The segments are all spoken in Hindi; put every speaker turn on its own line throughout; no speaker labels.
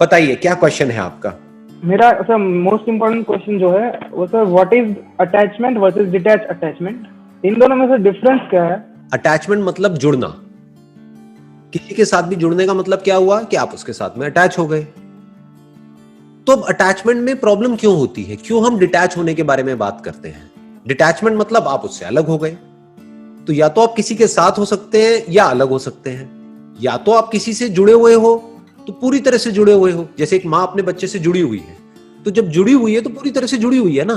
बताइए क्या क्वेश्चन है आपका?
मेरा सर मोस्ट इम्पोर्टेंट क्वेश्चन जो है वो sir what is attachment versus detach attachment, इन दोनों में से डिफरेंस क्या है?
अटैचमेंट मतलब जुड़ना। किसी के साथ भी जुड़ने का मतलब क्या हुआ कि आप उसके साथ में अटैच हो गए। तो अब अटैचमेंट में प्रॉब्लम क्यों होती है, क्यों हम डिटैच होने के बारे में बात करते हैं? डिटैचमेंट मतलब आप उससे अलग हो गए। तो या तो आप किसी के साथ हो सकते हैं या अलग हो सकते हैं, या तो आप किसी से जुड़े हुए हो तो पूरी तरह से जुड़े हुए हो, जैसे एक माँ अपने बच्चे से जुड़ी हुई है, तो जब जुड़ी हुई है तो पूरी तरह से जुड़ी हुई है ना।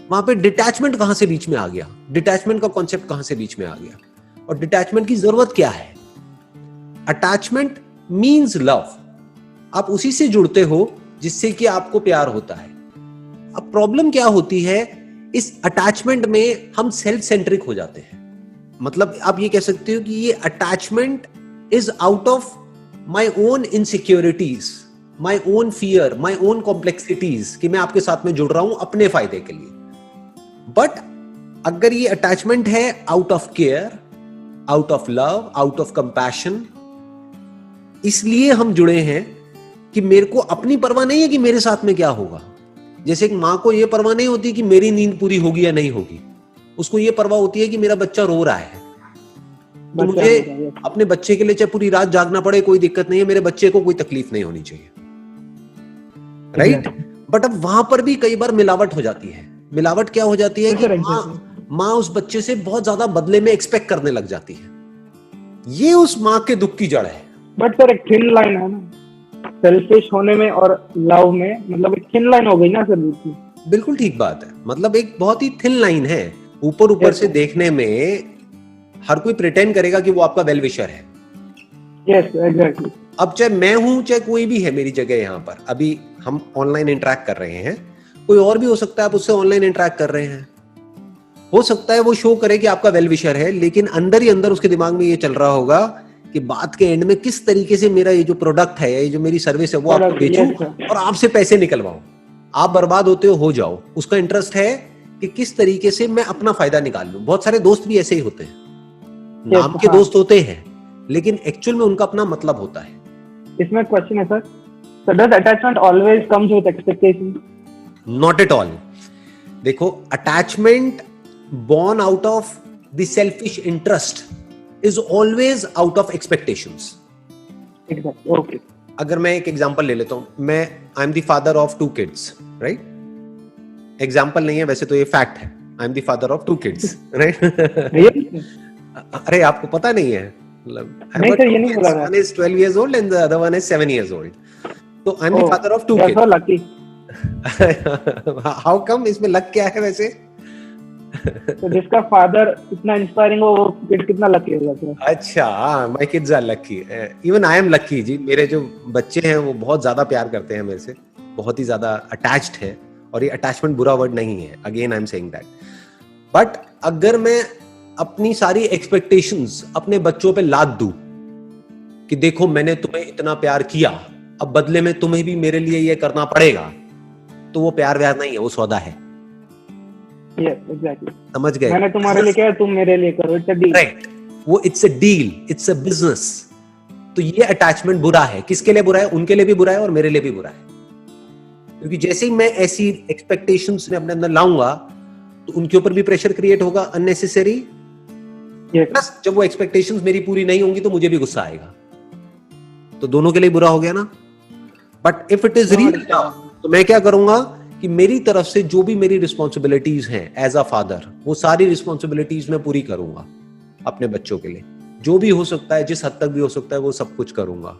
वहां पे डिटैचमेंट कहां से बीच में आ गया? डिटैचमेंट का कॉन्सेप्ट कहां से बीच में आ गया? और डिटैचमेंट की जरूरत क्या है? Attachment means love. आप उसी से जुड़ते हो जिससे कि आपको प्यार होता है। अब प्रॉब्लम क्या होती है, इस अटैचमेंट में हम सेल्फ सेंट्रिक हो जाते हैं। मतलब आप ये कह सकते हो कि ये attachment is out of my own insecurities, my own fear, my own complexities, कि मैं आपके साथ में जुड़ रहा हूं अपने फायदे के लिए। बट अगर ये अटैचमेंट है out of care, out of love, out of compassion, इसलिए हम जुड़े हैं कि मेरे को अपनी परवाह नहीं है कि मेरे साथ में क्या होगा। जैसे एक मां को यह परवाह नहीं होती कि मेरी नींद पूरी होगी या नहीं होगी, उसको यह परवाह होती है कि मेरा बच्चा रो रहा है, तो मुझे अपने बच्चे के लिए चाहे पूरी रात जागना पड़े कोई दिक्कत नहीं है, मेरे बच्चे को कोई तकलीफ नहीं होनी चाहिए, राइट? बट अब वहां पर भी कई बार मिलावट हो जाती है। मिलावट क्या हो जाती है कि माँ उस बच्चे से बहुत ज्यादा बदले में एक्सपेक्ट करने लग जाती है। ये उस माँ के दुख की जड़ है।
बट सर एक थिन लाइन है ना, सेल्फिश होने में और लव में, मतलब एक थिन लाइन हो गई ना सर।
बिल्कुल ठीक बात है, मतलब एक बहुत ही थिन लाइन है। ऊपर ऊपर से देखने में हर कोई प्रिटेंड करेगा कि वो आपका वेल विशर है।
Yes exactly.
अब चाहे मैं हूं चाहे कोई भी है मेरी जगह, यहां पर अभी हम ऑनलाइन इंटरेक्ट कर रहे हैं, कोई और भी हो सकता है आप उससे ऑनलाइन इंटरेक्ट कर रहे हैं, हो सकता है वो शो करे कि आपका वेल विशर है, लेकिन अंदर ही अंदर उसके दिमाग में ये चल रहा होगा कि बात के एंड में किस तरीके से मेरा ये जो प्रोडक्ट है, ये जो मेरी सर्विस है वो आपको बेचूं और आपसे पैसे निकलवाऊं, आप बर्बाद होते हो जाओ। उसका इंटरेस्ट है कि किस तरीके से मैं अपना फायदा निकाल लूं। बहुत सारे दोस्त भी ऐसे ही होते हैं, नाम के दोस्त होते हैं, लेकिन एक्चुअल में उनका अपना मतलब होता है।
इसमें क्वेश्चन है sir, so does attachment always comes with expectation?
Not at all. देखो, attachment born out of the selfish interest is always out of expectations.
Exactly. Okay.
अगर मैं एक एग्जांपल ले लेता हूं, मैं I am the father of 2 kids, right? Example नहीं है वैसे तो ये फैक्ट है, I am the father of 2 kids, right? अरे आपको पता नहीं है?
नहीं सर, ये नहीं पता था।
One is 12 years old and the other one is 7 years old. So I'm the father of 2 kids.
You're so lucky.
How come? इसमें लक क्या है वैसे?
तो जिसका फादर इतना इंस्पायरिंग हो वो किड कितना लकी होगा सर? अच्छा,
my kids are lucky, even I am lucky जी। मेरे जो बच्चे हैं वो बहुत ज्यादा प्यार करते हैं मेरे से, बहुत ही ज्यादा अटैच्ड है, और ये अटैचमेंट बुरा वर्ड नहीं है, again I am saying that. But अगर मैं अपनी सारी एक्सपेक्टेशंस अपने बच्चों पे लाद दूं कि देखो मैंने तुम्हें इतना प्यार किया, अब बदले में तुम्हें भी मेरे लिए ये करना पड़ेगा, तो वो प्यार व्यार नहीं है, वो सौदा है।
Yes, exactly.
समझ गए?
मैंने तुम्हारे लिए किया, तुम मेरे लिए करो, इट्स अ डील।
राइट, वो it's a deal, it's a business. तो ये अटैचमेंट बुरा है। किसके लिए बुरा है? उनके लिए भी बुरा है और मेरे लिए भी बुरा है, क्योंकि जैसे ही मैं ऐसी एक्सपेक्टेशंस में अपने अंदर लाऊंगा तो उनके ऊपर भी प्रेशर क्रिएट होगा अननेसेसरी। प्लस जब वो एक्सपेक्टेशंस मेरी पूरी नहीं होंगी तो मुझे भी गुस्सा आएगा, तो दोनों के लिए बुरा हो गया ना। But if it is real तो मैं क्या करूंगा कि मेरी तरफ से जो भी मेरी रिस्पॉन्सिबिलिटीज हैं एज अ फादर, वो सारी रिस्पॉन्सिबिलिटीज मैं पूरी करूंगा अपने बच्चों के लिए। जो भी हो सकता है, जिस हद तक भी हो सकता है, वो सब कुछ करूंगा।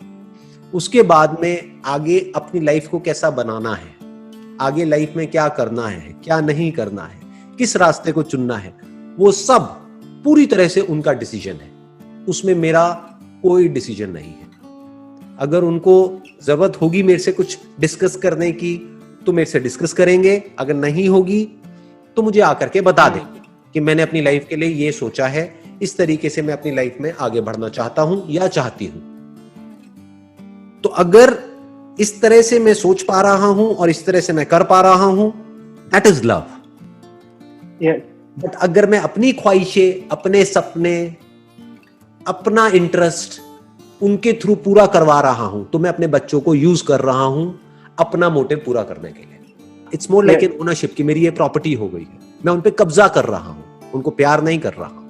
उसके बाद में आगे अपनी लाइफ को कैसा बनाना है, आगे लाइफ में क्या करना है, क्या नहीं करना है, किस रास्ते को चुनना है, वो सब पूरी तरह से उनका डिसीजन है। उसमें मेरा कोई डिसीजन नहीं है। अगर उनको जरूरत होगी मेरे से कुछ डिस्कस करने की तो मेरे से डिस्कस करेंगे, अगर नहीं होगी तो मुझे आकर के बता देंगे कि मैंने अपनी लाइफ के लिए ये सोचा है, इस तरीके से मैं अपनी लाइफ में आगे बढ़ना चाहता हूं या चाहती हूं। तो अगर इस तरह से मैं सोच पा रहा हूं और इस तरह से मैं कर पा रहा हूं, दैट इज लव। बट अगर मैं अपनी ख्वाहिशें, अपने सपने, अपना इंटरेस्ट उनके थ्रू पूरा करवा रहा हूं, तो मैं अपने बच्चों को यूज कर रहा हूं अपना मोटिव पूरा करने के लिए। It's more like an ownership कि मेरी ये प्रॉपर्टी हो गई है, मैं उन पे कब्जा कर रहा हूं, उनको प्यार नहीं कर रहा हूं।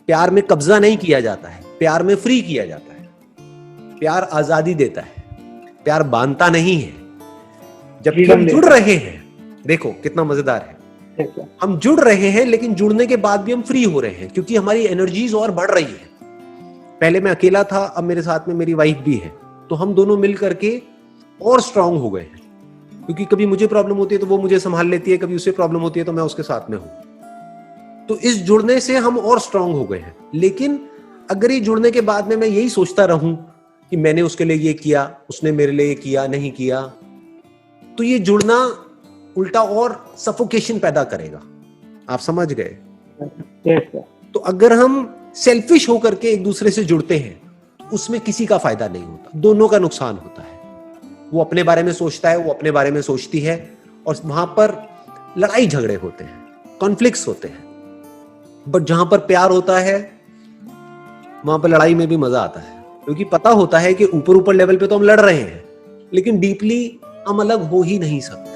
प्यार में कब्जा नहीं किया जाता है, प्यार में फ्री किया जाता है। प्यार आजादी देता है, प्यार बांधता नहीं है। जबकि हम जुड़ रहे हैं, देखो कितना मजेदार है, हम जुड़ रहे हैं लेकिन जुड़ने के बाद भी हम फ्री हो रहे हैं, क्योंकि हमारी एनर्जीज और बढ़ रही है। पहले मैं अकेला था, अब मेरे साथ में मेरी वाइफ भी है, तो हम दोनों मिल करके और स्ट्रांग हो गए हैं। क्योंकि कभी मुझे प्रॉब्लम होती है तो वो मुझे संभाल लेती है, कभी उसे प्रॉब्लम होती है तो मैं उसके साथ में हूं। तो इस जुड़ने से हम और स्ट्रांग हो गए हैं। लेकिन अगर ये जुड़ने के बाद में मैं यही सोचता रहूं कि मैंने उसके लिए ये किया, उसने मेरे लिए ये किया, नहीं किया, तो ये जुड़ना उल्टा और सफोकेशन पैदा करेगा। आप समझ गए? तो अगर हम सेल्फिश होकर के एक दूसरे से जुड़ते हैं तो उसमें किसी का फायदा नहीं होता, दोनों का नुकसान होता है। वो अपने बारे में सोचता है, वो अपने बारे में सोचती है, और वहां पर लड़ाई झगड़े होते हैं, कॉन्फ्लिक्ट्स होते हैं। बट जहां पर प्यार होता है वहां पर लड़ाई में भी मजा आता है, क्योंकि पता होता है कि ऊपर ऊपर लेवल पे तो हम लड़ रहे हैं लेकिन डीपली हम अलग हो ही नहीं सकते।